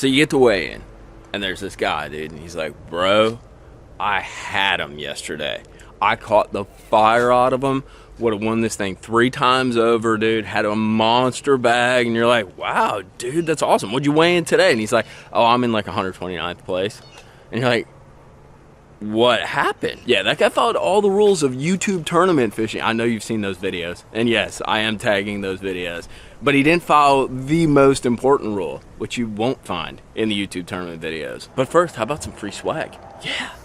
So you get to weigh in, and there's this guy, dude, and he's like, bro, I had him yesterday. I caught the fire out of him. Would have won this thing 3 times over, dude. Had a monster bag, and you're like, wow, dude, that's awesome. What'd you weigh in today? And he's like, oh, I'm in like 129th place. And you're like, what happened? Yeah, that guy followed all the rules of YouTube tournament fishing. I know you've seen those videos, and yes, I am tagging those videos, but he didn't follow the most important rule, which you won't find in the YouTube tournament videos. But first, how about some free swag?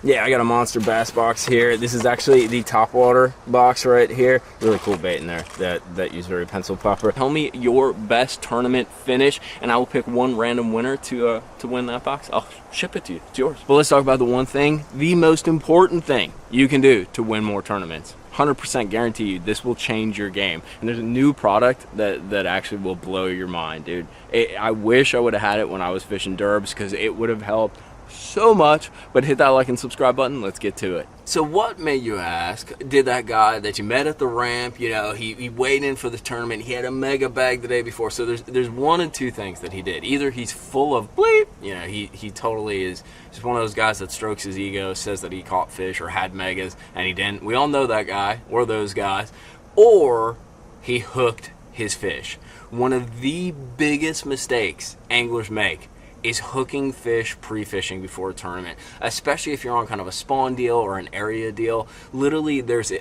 Yeah, I got a monster bass box here. This is actually the topwater box right here. Really cool bait in there that use very pencil popper. Tell me your best tournament finish, and I will pick one random winner to win that box. I'll ship it to you. It's yours. But let's talk about the one thing, the most important thing you can do to win more tournaments. 100% guarantee you this will change your game. And there's a new product that actually will blow your mind, dude. I wish I would have had it when I was fishing derbs, because it would have helped so much. But hit that like and subscribe button. Let's get to it. So what, may you ask, did that guy that you met at the ramp, you know, he weighed in for the tournament, he had a mega bag the day before. So there's one of two things that he did. Either he's full of bleep, you know, he totally is just one of those guys that strokes his ego, says that he caught fish or had megas, and he didn't. We all know that guy, or those guys. Or he hooked his fish. One of the biggest mistakes anglers make is hooking fish pre-fishing before a tournament, especially if you're on kind of a spawn deal or an area deal. Literally, there's a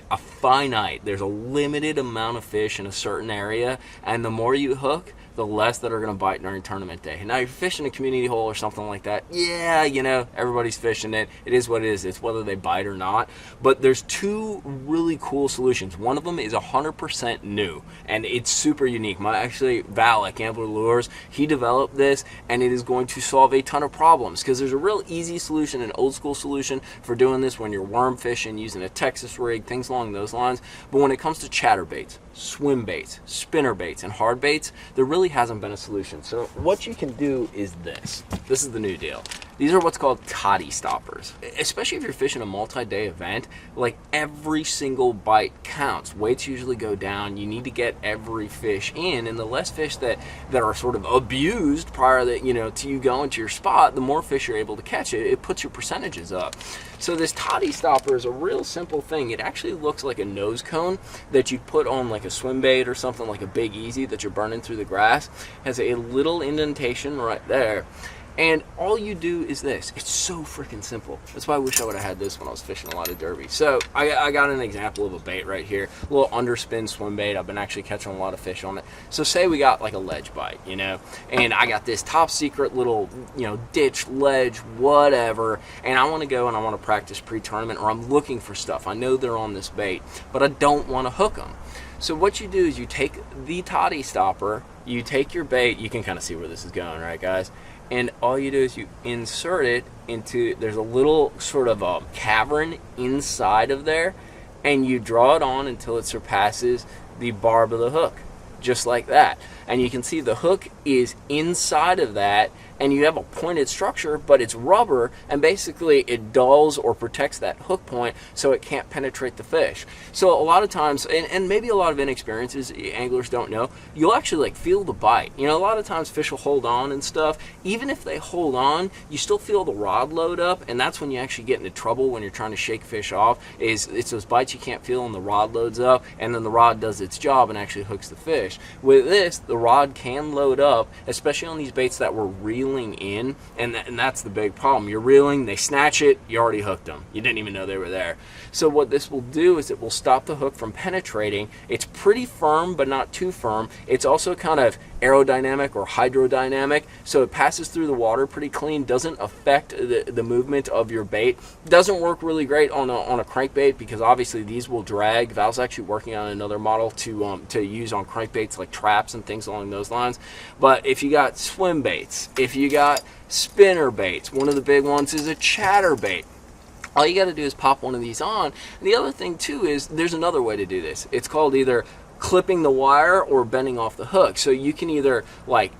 limited amount of fish in a certain area, and the more you hook, the less that are going to bite during tournament day. Now, you're fishing a community hole or something like that. Yeah, you know, everybody's fishing it. It is what it is. It's whether they bite or not. But there's two really cool solutions. One of them is 100% new, and it's super unique. Valak, Gambler Lures, he developed this, and it is going to solve a ton of problems, because there's a real easy solution, an old school solution for doing this when you're worm fishing, using a Texas rig, things along those lines. But when it comes to chatterbaits, swim baits, spinner baits, and hard baits, there really hasn't been a solution. So what you can do is this. This is the new deal. These are what's called Toddy Stoppers. Especially if you're fishing a multi-day event, like every single bite counts. Weights usually go down. You need to get every fish in, and the less fish that are sort of abused prior to you going to your spot, the more fish you're able to catch. It puts your percentages up. So this Toddy Stopper is a real simple thing. It actually looks like a nose cone that you put on like a swim bait or something, like a Big Easy that you're burning through the grass. It has a little indentation right there. And all you do is this. It's so freaking simple. That's why I wish I would have had this when I was fishing a lot of derby. So I got an example of a bait right here. A little underspin swim bait. I've been actually catching a lot of fish on it. So say we got like a ledge bite, you know, and I got this top secret little, ditch, ledge, whatever, and I want to go and I want to practice pre-tournament, or I'm looking for stuff. I know they're on this bait, but I don't want to hook them. So what you do is you take the Toddy Stopper, you take your bait. You can kind of see where this is going, right, guys? And all you do is you insert it into, there's a little sort of a cavern inside of there, and you draw it on until it surpasses the barb of the hook, just like that. And you can see the hook is inside of that, and you have a pointed structure, but it's rubber, and basically it dulls or protects that hook point so it can't penetrate the fish. So a lot of times, and maybe a lot of inexperiences, anglers don't know, you'll actually like feel the bite. You know, a lot of times fish will hold on and stuff. Even if they hold on, you still feel the rod load up, and that's when you actually get into trouble when you're trying to shake fish off. It's those bites you can't feel and the rod loads up, and then the rod does its job and actually hooks the fish. With this, the rod can load up, especially on these baits that we're reeling in, and that's the big problem. You're reeling, they snatch it, you already hooked them. You didn't even know they were there. So what this will do is it will stop the hook from penetrating. It's pretty firm, but not too firm. It's also kind of aerodynamic or hydrodynamic, so it passes through the water pretty clean, doesn't affect the movement of your bait. Doesn't work really great on a crankbait, because obviously these will drag. Val's actually working on another model to use on crankbaits like traps and things along those lines. But if you got swim baits, if you got spinner baits, one of the big ones is a chatterbait. All you got to do is pop one of these on. And the other thing too is there's another way to do this. It's called either clipping the wire or bending off the hook. So you can either like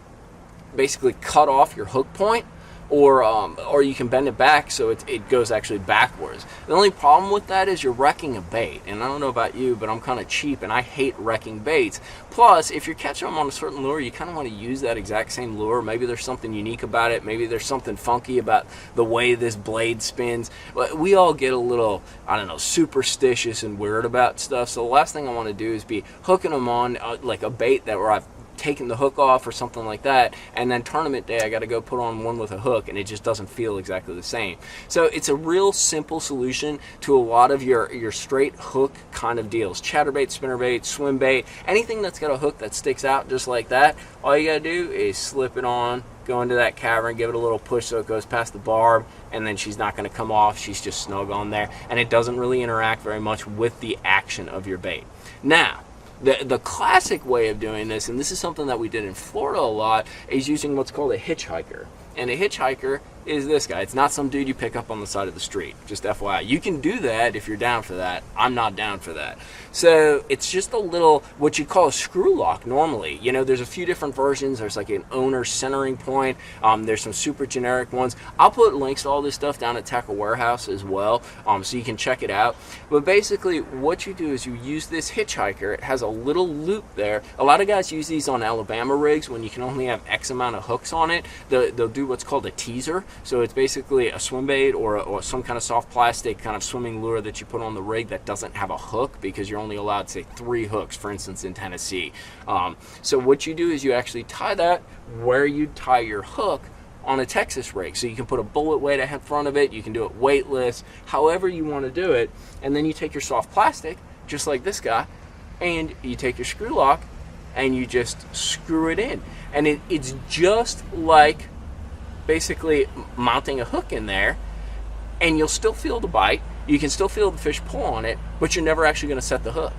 basically cut off your hook point, or you can bend it back so it goes actually backwards. The only problem with that is you're wrecking a bait, and I don't know about you, but I'm kind of cheap and I hate wrecking baits. Plus, if you're catching them on a certain lure, you kind of want to use that exact same lure. Maybe there's something unique about it. Maybe there's something funky about the way this blade spins. We all get a little, I don't know, superstitious and weird about stuff. So the last thing I want to do is be hooking them on like a bait where I've taken the hook off or something like that, and then tournament day I got to go put on one with a hook and it just doesn't feel exactly the same. So it's a real simple solution to a lot of your straight hook kind of deals. Chatterbait, spinnerbait, swimbait, anything that's got a hook that sticks out just like that, all you gotta do is slip it on, go into that cavern, give it a little push so it goes past the barb, and then she's not going to come off. She's just snug on there, and it doesn't really interact very much with the action of your bait. Now, the classic way of doing this, and this is something that we did in Florida a lot, is using what's called a hitchhiker. And a hitchhiker is this guy. It's not some dude you pick up on the side of the street. Just FYI. You can do that if you're down for that. I'm not down for that. So it's just a little, what you call a screw lock normally. You know, there's a few different versions. There's like an owner centering point. There's some super generic ones. I'll put links to all this stuff down at Tackle Warehouse as well, so you can check it out. But basically what you do is you use this hitchhiker. It has a little loop there. A lot of guys use these on Alabama rigs when you can only have X amount of hooks on it. They'll do what's called a teaser. So it's basically a swim bait or some kind of soft plastic kind of swimming lure that you put on the rig that doesn't have a hook, because you're only allowed, say, 3 hooks, for instance, in Tennessee. So what you do is you actually tie that where you tie your hook on a Texas rig. So you can put a bullet weight in front of it. You can do it weightless, however you want to do it. And then you take your soft plastic, just like this guy, and you take your screw lock and you just screw it in. And it's just like basically mounting a hook in there, and you'll still feel the bite. You can still feel the fish pull on it, but you're never actually going to set the hook.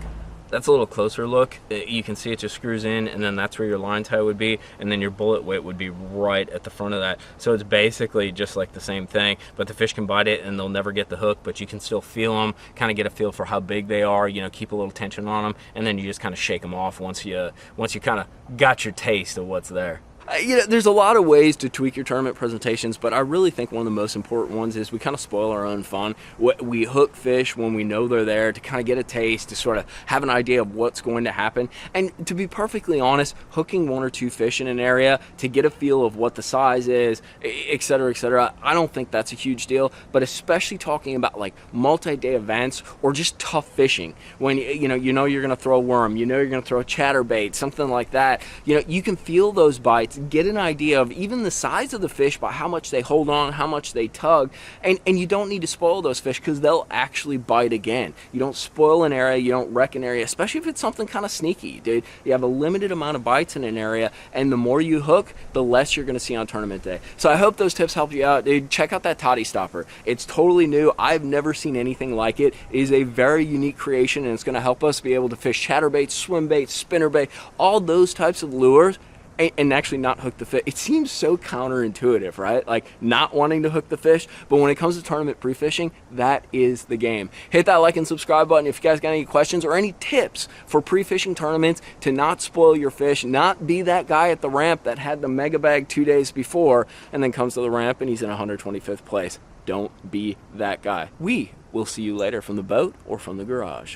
That's a little closer look. You can see it just screws in, and then that's where your line tie would be, and then your bullet weight would be right at the front of that. So it's basically just like the same thing, but the fish can bite it and they'll never get the hook, but you can still feel them, kind of get a feel for how big they are, you know, keep a little tension on them, and then you just kind of shake them off once you kind of got your taste of what's there. You know, there's a lot of ways to tweak your tournament presentations, but I really think one of the most important ones is we kind of spoil our own fun. We hook fish when we know they're there to kind of get a taste, to sort of have an idea of what's going to happen. And to be perfectly honest, hooking 1 or 2 fish in an area to get a feel of what the size is, et cetera, I don't think that's a huge deal. But especially talking about like multi-day events or just tough fishing, when you know you're going to throw a worm, you know you're going to throw a chatterbait, something like that. You know, you can feel those bites, get an idea of even the size of the fish by how much they hold on, how much they tug, and you don't need to spoil those fish because they'll actually bite again. You don't spoil an area, you don't wreck an area, especially if it's something kind of sneaky, dude. You have a limited amount of bites in an area, and the more you hook, the less you're going to see on tournament day. So I hope those tips help you out, dude. Check out that Toddy Stopper. It's totally new. I've never seen anything like it. It is a very unique creation, and it's going to help us be able to fish chatterbaits, swimbaits, spinnerbait, all those types of lures, and actually not hook the fish. It seems so counterintuitive, right? Like not wanting to hook the fish, but when it comes to tournament pre-fishing, that is the game. Hit that like and subscribe button if you guys got any questions or any tips for pre-fishing tournaments to not spoil your fish, not be that guy at the ramp that had the mega bag 2 days before and then comes to the ramp and he's in 125th place. Don't be that guy. We will see you later from the boat or from the garage.